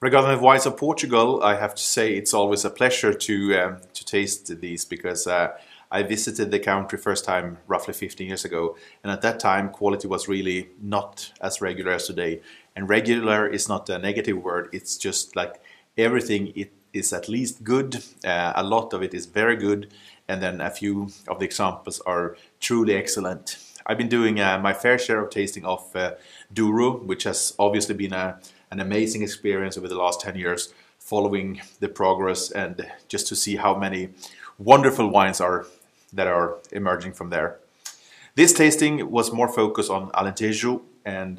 Regarding the wines of Portugal, I have to say it's always a pleasure to taste these because I visited the country first time roughly 15 years ago, and at that time quality was really not as regular as today. And regular is not a negative word; it's just like everything it is at least good. A lot of it is very good, and then a few of the examples are truly excellent. I've been doing my fair share of tasting of Douro, which has obviously been an amazing experience over the last 10 years, following the progress and just to see how many wonderful wines that are emerging from there. This tasting was more focused on Alentejo and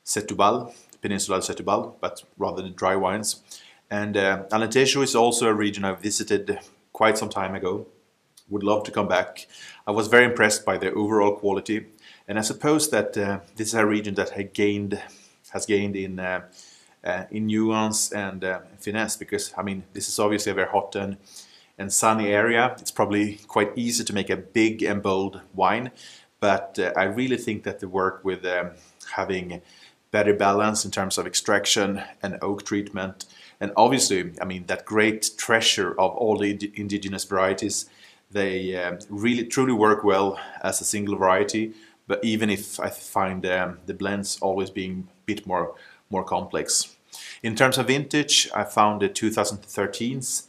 Setúbal, Peninsular Setúbal, but rather the dry wines. And Alentejo is also a region I visited quite some time ago. Would love to come back. I was very impressed by the overall quality, and I suppose that this is a region that has gained in nuance and finesse, because I mean this is obviously a very hot and sunny area. It's probably quite easy to make a big and bold wine, but I really think that the work with having better balance in terms of extraction and oak treatment, and obviously I mean that great treasure of all the indigenous varieties, they really truly work well as a single variety, but even if I find the blends always being a bit more complex. In terms of vintage, I found the 2013s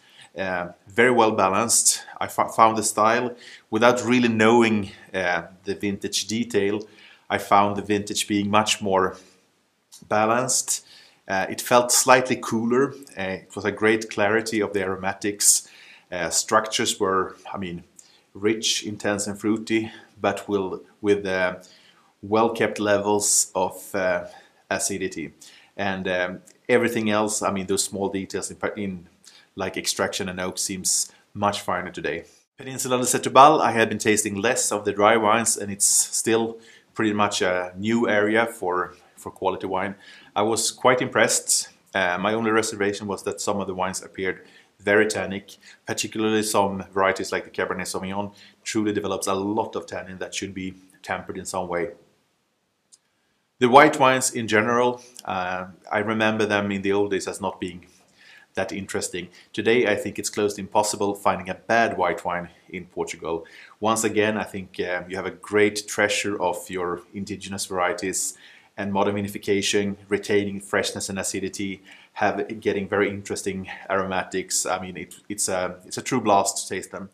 very well balanced. I found the style without really knowing the vintage detail. I found the vintage being much more balanced. It felt slightly cooler. It was a great clarity of the aromatics. Structures were, I mean, rich, intense and fruity, but with well-kept levels of acidity. And everything else, I mean, those small details in like extraction and oak seems much finer today. Peninsular Setúbal, I had been tasting less of the dry wines, and it's still pretty much a new area for quality wine. I was quite impressed. My only reservation was that some of the wines appeared very tannic, particularly some varieties like the Cabernet Sauvignon truly develops a lot of tannin that should be tempered in some way. The white wines in general, I remember them in the old days as not being that interesting. Today I think it's close to impossible finding a bad white wine in Portugal. Once again, I think you have a great treasure of your indigenous varieties, and modern vinification, retaining freshness and acidity, getting very interesting aromatics. I mean, it's a true blast to taste them.